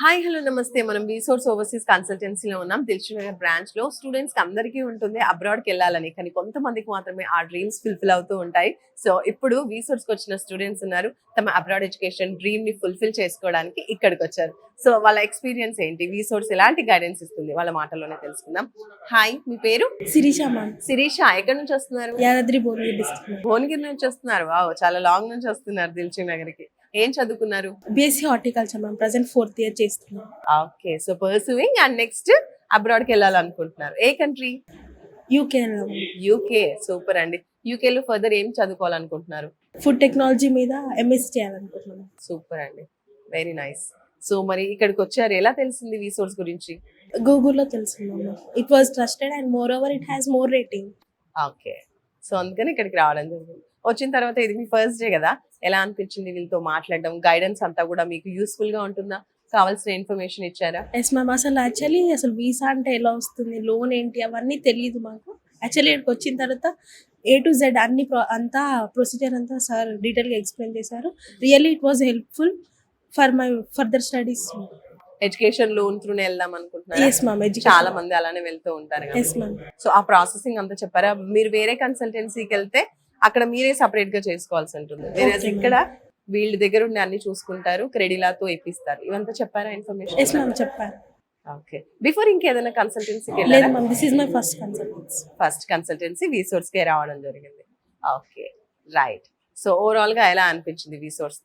Hi hello నమస్తే. మనం resource overseas కన్సల్టెన్సీలో ఉన్నాం. దిల్సుఖ్నగర్ బ్రాంచ్ లో స్టూడెంట్స్ కి అందరికీ ఉంటుంది అబ్రాడ్ కి వెళ్ళాలని, కానీ కొంతమందికి మాత్రమే ఆ డ్రీమ్స్ ఫుల్ఫిల్ అవుతూ ఉంటాయి. సో ఇప్పుడు రీసోర్స్ కి వచ్చిన స్టూడెంట్స్ ఉన్నారు, తమ అబ్రాడ్ ఎడ్యుకేషన్ డ్రీమ్ ని ఫుల్ఫిల్ చేసుకోవడానికి ఇక్కడికి వచ్చారు. సో వాళ్ళ ఎక్స్పీరియన్స్ ఏంటి, రీసోర్స్ ఎలాంటి గైడెన్స్ ఇస్తుంది, వాళ్ళ మాటల్లోనే తెలుసుకుందాం. హాయ్, మీ పేరు? శిరీష మ్యామ్, శిరీష. ఎక్కడి నుంచి వస్తున్నారు? యాదాద్రి భువనగిరి డిస్ట్రిక్ట్. భువనగిరి నుంచి వస్తున్నారు. వావ్, చాలా లాంగ్ నుంచి వస్తున్నారు దిల్సుఖ్ నగర్ కి. ఏం చదువుకున్నారు? BSc horticulture ma'am, present 4th year చేస్తున్నాం. Okay, so pursuing and next abroad కి వెళ్ళాలనుకుంటున్నారు. ఏ కంట్రీ? UK UK. సూపర్ అండి. యూకే లో ఫర్దర్ ఏం చదువుకోవాలనుకుంటున్నారు? ఫుడ్ టెక్నాలజీ మీద ఎంఎస్సీ చేయాలనుకుంటున్నాం. సూపర్ అండి, వెరీ నైస్. సో మరి ఇక్కడికి వచ్చారు, ఎలా తెలిసింది రీసోర్స్ గురించి? గూగుల్లో తెలుసుకున్నాం. It was trusted and moreover it has more rating. Okay, so అందుకని ఇక్కడికి రావడం జరిగింది. వచ్చిన తర్వాత ఇది మీ ఫస్ట్ డే కదా, ఎలా అనిపించింది వీళ్ళతో మాట్లాడడం? గైడెన్స్ అంతా కూడా మీకు యూస్ఫుల్ గా ఉంటుందా? కావాల్సిన ఇన్ఫర్మేషన్ ఇచ్చారా? ఎస్ మ్యామ్, అసలు వీసా అంటే ఎలా వస్తుంది, లోన్ ఏంటి, అవన్నీ తెలియదు మాకు. యాక్చువల్లీ ఇక్కడికి వచ్చిన తర్వాత A to Z అన్ని అంతా ప్రొసీజర్ అంతా సార్ డీటెయిల్గా ఎక్స్ప్లెయిన్ చేశారు. Really it was helpful for my further studies. Education loan త్రూనే వెళ్దాం అనుకుంటున్నారు? ఎస్ మ్యామ్, చాలా మంది అలానే వెళ్తూ ఉంటారు కదా. Yes ma'am. సో ఆ ప్రాసెసింగ్ అంతా చెప్పారా? మీరు వేరే కన్సల్టెన్సీకి వెళ్తే అక్కడ మీరే సపరేట్ గా చేసుకోవాల్సి ఉంటుంది, వేరే Okay, ఇక్కడ వీళ్ళ దగ్గర ఉండి అన్ని చూసుకుంటారు, క్రెడిలాతో ఇప్పిస్తారు. ఇవంతా చెప్పారా ఇన్ఫర్మేషన్? ఎస్ మ్యామ్, చెప్పారు. ఓకే. బిఫోర్ ఇంకేదైనా కన్సల్టెన్సీకి లేదు వెళ్ళారా? Ma'am, this is my first consultancy. First consultancy resource కే రావడం జరిగింది. Okay, right. సో ఓవరాల్ గా ఎలా అనిపించింది resource?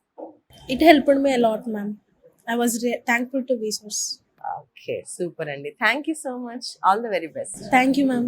It helped me a lot, ma'am. I was thankful to Vsauce. Okay, super అండి. Thank you so much. All the very best. Thank you, ma'am.